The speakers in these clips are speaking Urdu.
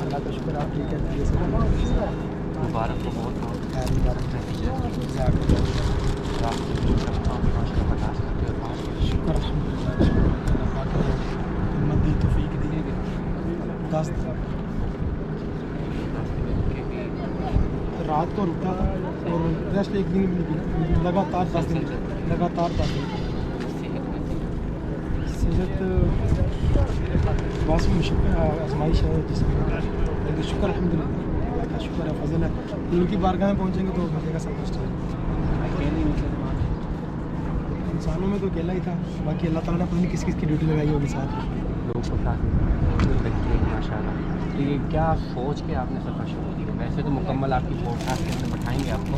اللہ کا شکر آپ ٹھیک ہے؟ مبارک ہو بہت خیر مبارک شکر ہمت دی توفیق دی 10 رات کو رکا تھا اور ریسٹ ایک دن بھی نہیں کی، لگاتار 10 دن صحت بس مشکل آزمائش ہے جس میں، لیکن شکر الحمدللہ اللہ کا شکر ہے، فضل ہے، ان کی بارگاہ میں پہنچیں گے تو ملے گا سب کچھ۔ انسانوں میں تو اکیلا ہی تھا، باقی اللہ تعالیٰ نے پتہ نہیں کس کس کی ڈیوٹی لگائی ہوگی ساتھ لوگ کو ساتھ ماشاء اللہ۔ تو یہ کیا سوچ کے آپ نے سفر شروع کی؟ ویسے تو مکمل آپ کی پوڈ کاسٹ کے اندر بٹھائیں گے آپ کو،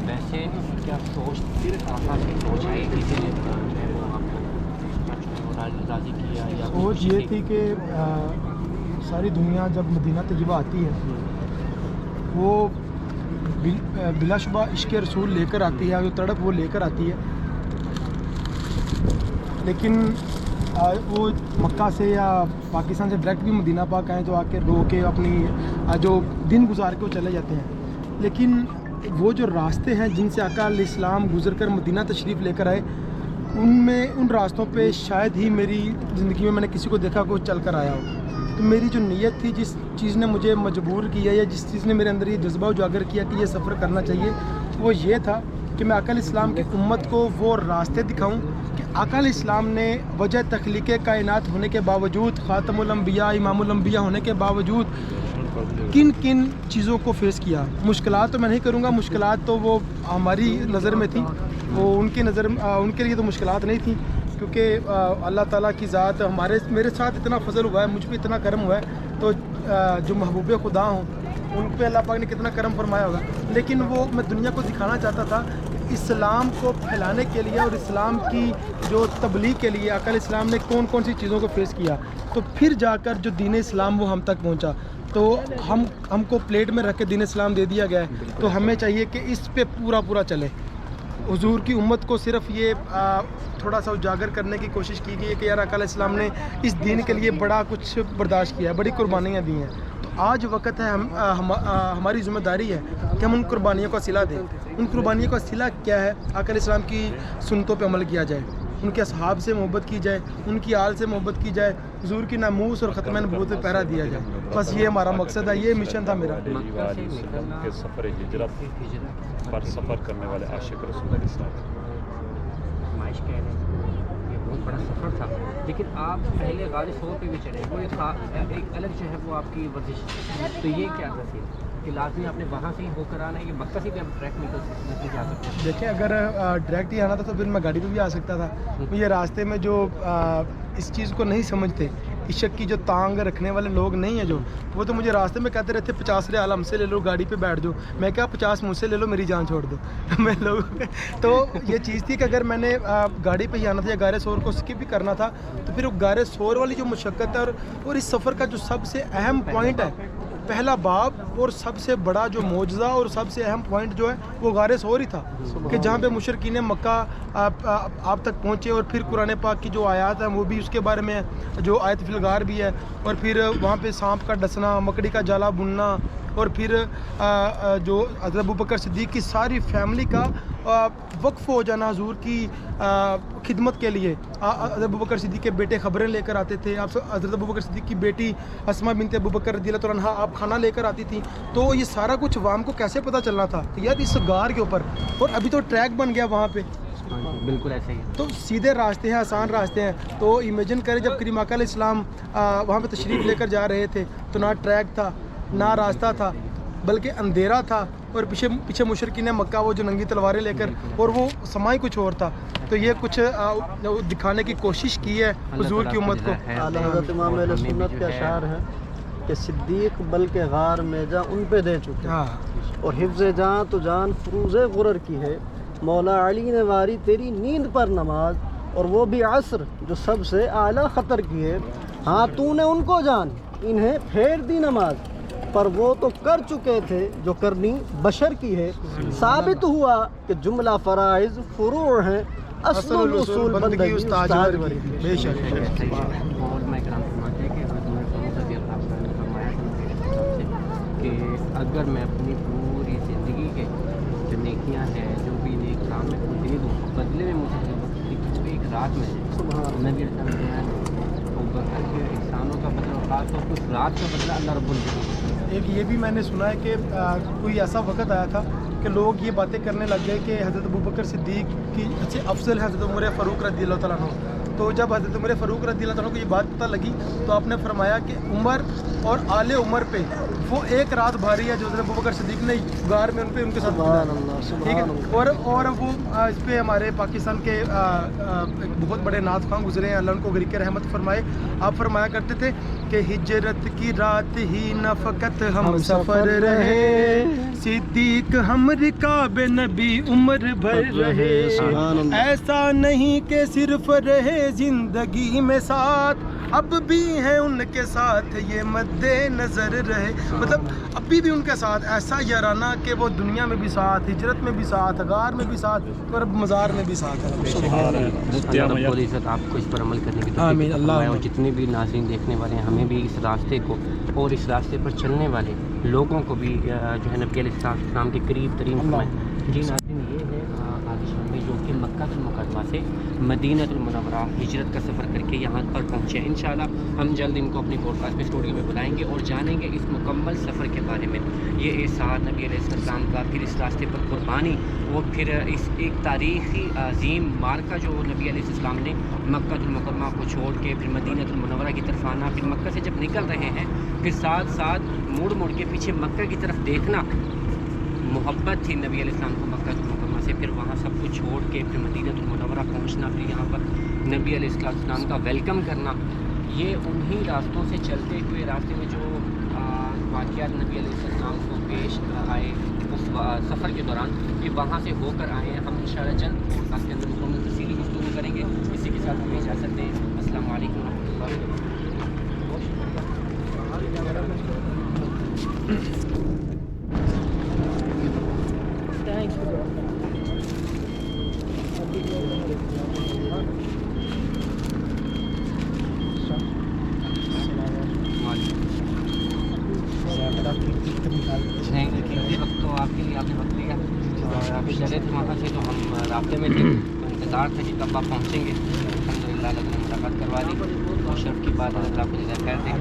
ویسے کیا سوچ کہاں سے سوچ آئی، کسی نے جو ہے وہ آپ کو راضی کیا یا سوچ یہ تھی کہ ساری دنیا جب مدینہ طیبہ آتی ہے وہ بلا شبہ عشق رسول لے کر آتی ہے، جو تڑپ وہ لے کر آتی ہے، لیکن وہ مکہ سے یا پاکستان سے ڈائریکٹ بھی مدینہ پاک آئیں تو آ کے رو کے اپنی جو دن گزار کے وہ چلے جاتے ہیں، لیکن وہ جو راستے ہیں جن سے آقا علیہ السلام گزر کر مدینہ تشریف لے کر آئے، ان راستوں پہ شاید ہی میری زندگی میں نے کسی کو دیکھا کوئی چل کر آیا ہو۔ تو میری جو نیت تھی، جس چیز نے مجھے مجبور کیا یا جس چیز نے میرے اندر یہ جذبہ اجاگر کیا کہ یہ سفر کرنا چاہیے، وہ یہ تھا کہ میں آقا علیہ السلام کی امت کو وہ راستے دکھاؤں کہ آقا علیہ السلام نے وجہ تخلیق کائنات ہونے کے باوجود، خاتم الانبیاء امام الانبیاء ہونے کے باوجود کن کن چیزوں کو فیس کیا۔ مشکلات تو میں نہیں کروں گا، مشکلات تو وہ ہماری نظر میں تھیں، وہ ان کی نظر ان کے لیے تو مشکلات نہیں تھیں، کیونکہ اللہ تعالیٰ کی ذات میرے ساتھ اتنا فضل ہوا ہے، مجھ پہ اتنا کرم ہوا ہے، تو جو محبوب خدا ہوں ان پہ اللہ پاک نے کتنا کرم فرمایا ہوگا۔ لیکن وہ میں دنیا کو دکھانا چاہتا تھا کہ اسلام کو پھیلانے کے لیے اور اسلام کی جو تبلیغ کے لیے آقا علیہ السلام نے کون کون سی چیزوں کو فیس کیا، تو پھر جا کر جو دین اسلام وہ ہم تک پہنچا۔ تو ہم کو پلیٹ میں رکھ کے دین اسلام دے دیا گیا ہے، تو ہمیں چاہیے کہ اس پہ پورا چلے۔ حضور کی امت کو صرف یہ تھوڑا سا اجاگر کرنے کی کوشش کی گئی ہے کہ یار آقا علیہ السلام نے اس دین کے لیے بڑا کچھ برداشت کیا ہے، بڑی قربانیاں دی ہیں، تو آج وقت ہے ہماری ذمہ داری ہے کہ ہم ان قربانیوں کا صلہ دیں۔ ان قربانیوں کا صلہ کیا ہے؟ آقا علیہ السلام کی سنتوں پہ عمل کیا جائے، ان کے اصحاب سے محبت کی جائے، ان کی آل سے محبت کی جائے، حضور کی ناموس اور ختم نبوت پہ پہرا دیا جائے۔ بس یہ ہمارا مقصد ہے، یہ مشن تھا میرا۔ کے سفر ہجرت پر سفر کرنے والے عاشق رسول کے ساتھ نمائش کہہ رہے ہیں، یہ بہت بڑا سفر تھا، لیکن آپ پہلے غار ثور پہ بھی چڑھے، وہ ایک الگ جو ہے وہ آپ کی ورزش، تو یہ کیا تھی کہ لازمی آپ نے وہاں سے ہی ہو کر آنا ہے، یہ مکہ سے بھی آپ ٹریک نکل جا سکتے ہیں؟ دیکھیں اگر ڈائریکٹ ہی آنا تھا تو پھر میں گاڑی پہ بھی آ سکتا تھا، یہ راستے میں جو اس چیز کو نہیں سمجھتے، عشق کی جو تانگ رکھنے والے لوگ نہیں ہیں، جو وہ تو مجھے راستے میں کہتے رہتے 50 ریال ہم سے لے لو، گاڑی پہ بیٹھ جاؤ، میں کہا 50 مجھ سے لے لو، میری جان چھوڑ دو میں لوگ تو یہ چیز تھی کہ اگر میں نے گاڑی پہ ہی آنا تھا یا غار ثور کو اسکپ بھی کرنا تھا، تو پھر وہ غار ثور والی جو مشقت ہے اور اس سفر کا جو سب سے اہم پوائنٹ ہے، پہلا باب اور سب سے بڑا جو معجزہ اور سب سے اہم پوائنٹ جو ہے وہ غار ثور ہی تھا، کہ جہاں پہ مشرکین مکہ آپ تک پہنچے، اور پھر قرآن پاک کی جو آیات ہیں وہ بھی اس کے بارے میں ہے، جو آیت فی الغار بھی ہے، اور پھر وہاں پہ سانپ کا ڈسنا، مکڑی کا جالا بننا، اور پھر جو حضرت ابوبکر صدیق کی ساری فیملی کا وقف ہو جانا حضور کی خدمت کے لیے۔ حضرت ابوبکر صدیق کے بیٹے خبریں لے کر آتے تھے، حضرت ابوبکر صدیق کی بیٹی اسماء بنت ابوبکر رضی اللہ عنہا آپ کھانا لے کر آتی تھیں، تو یہ سارا کچھ عوام کو کیسے پتہ چلنا تھا کہ یار اس غار کے اوپر، اور ابھی تو ٹریک بن گیا وہاں پہ، بالکل ایسے ہی، تو سیدھے راستے ہیں، آسان راستے ہیں۔ تو امیجن کریں جب کریم آقا علیہ السلام وہاں پہ تشریف لے کر جا رہے تھے تو نہ ٹریک تھا، نہ راستہ تھا، بلکہ اندھیرا تھا، اور پیچھے مشرکین مکہ وہ جو ننگی تلواریں لے کر، اور وہ سما ہی کچھ اور تھا۔ تو یہ کچھ دکھانے کی کوشش کی ہے حضور کی امت کو۔ اعلیٰ حضرت امام اہل سنت کے اشعار ہیں کہ صدیق بلکہ غار میں جاں ان پہ دے چکے، اور حفظ جاں تو جان فروز غرر کی ہے، مولا علی نے واری تیری نیند پر نماز، اور وہ بھی عصر جو سب سے اعلیٰ خطر کی ہے، ہاں تو نے ان کو جان انہیں پھیر دی نماز، پر وہ تو کر چکے تھے جو کرنی بشر کی ہے، ثابت ہوا کہ جملہ فرائض فروع ہیں، اصل الاصول بندگی استاد ورگی. بے شک. اور میں کرام فرماتے ہیں کہ حضرت عمر فاروق رضی اللہ عنہ نے فرمایا تھا کہ اگر میں اپنی پوری زندگی کے جو نیکیاں ہیں جو بھی نیک کام ہے وہ دے دوں بدلے میں مجھے ایک رات میں نبی علیہ السلام کے انسانوں کا بدلہ خاص طور پر اس رات کا بدلہ اللہ رب العزت. ایک یہ بھی میں نے سنا ہے کہ کوئی ایسا وقت آیا تھا کہ لوگ یہ باتیں کرنے لگ گئے کہ حضرت ابوبکر صدیق کی سے افضل ہے حضرت عمر فاروق رضی اللہ تعالیٰ عنہ. تو جب حضرت عمر فاروق رضی اللہ تعالیٰ کو یہ بات پتہ لگی تو آپ نے فرمایا کہ عمر اور آل عمر پہ وہ ایک رات بھاری ہے جو حضرت ابوبکر صدیق نے غار میں ان کے ساتھ سبحان اللہ ٹھیک ہے. اور وہ اس پہ ہمارے پاکستان کے ایک بہت بڑے نعت خواں گزرے ہیں اللہ ان کو غریق رحمت فرمائے. آپ فرمایا کرتے تھے کہ ہجرت کی رات ہی نہ فقط ہم سفر رہے صدیق ہم رکاب نبی عمر بھر رہے. ایسا نہیں کہ صرف رہے زندگی میں ساتھ اب بھی ہیں ان کے ساتھ یہ مد نظر رہے. مطلب ابھی بھی ان کے ساتھ ایسا یارانہ کہ وہ دنیا میں بھی ساتھ ہجرت میں بھی ساتھ غار میں بھی ساتھ اور مزار میں بھی ساتھ ہے. اللہ رب العزت آپ کو اس پر عمل کرنے کی توفیق عطا فرمائے اور جتنے بھی ناظرین دیکھنے والے ہیں ہمیں بھی اس راستے کو اور اس راستے پر چلنے والے لوگوں کو بھی جو ہے نبی علیہ السلام کے قریب ترین فرمائے. جی ناظرین یہ ہے عادل شامی جو کہ مکہ المکرمہ سے مدینہ المنورہ ہجرت کا سفر کر کے یہاں پر پہنچے. انشاءاللہ ہم جلد ان کو اپنی پوڈ کاسٹ پہ اسٹوڈیو میں بلائیں گے اور جانیں گے اس مکمل سفر کے بارے میں. یہ احساس نبی علیہ السلام کا پھر اس راستے پر قربانی اور پھر اس ایک تاریخی عظیم مارکہ جو نبی علیہ السلام نے مکہ المکرمہ کو چھوڑ کے پھر مدینہ المنورہ کی طرف آنا پھر مکہ سے جب نکل رہے ہیں پھر ساتھ ساتھ مڑ کے پیچھے مکہ کی طرف دیکھنا محبت تھی نبی علیہ السلام کو مکہ المکرمہ سے. پھر وہاں سب کچھ چھوڑ کے پھر مدینہ المنورہ پہنچنا پھر یہاں پر نبی علیہ السلام کا ویلکم کرنا. یہ انہی راستوں سے چلتے ہوئے راستے میں جو واقعات نبی علیہ السلام کو پیش آئے اس سفر کے دوران یہ وہاں سے ہو کر آئے ہیں. ہم انشاءاللہ جلد پوڈ کاسٹ کے اندر مکمل تفصیلی گفتگو کریں گے. اسی کے ساتھ ہمیں اجازت دیں. السلام علیکم ورحمۃ اللہ وقت تو آپ کے لیے آپ نے وقت لیا اور آپ چلے تھے وہاں سے تو ہم رابطے میں تھے. انتظار تھا کہ کب آپ پہنچیں گے. الحمدللہ اللہ نے ملاقات کروا دی اور شرف کی بات اللہ کو جزائے خیر دے.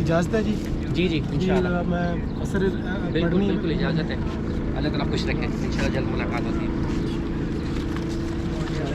اجازت ہے جی. جی انشاءاللہ میں بالکل اجازت ہے. اللہ تعالیٰ خوش رکھے. انشاءاللہ جلد ملاقات ہوتی ہے.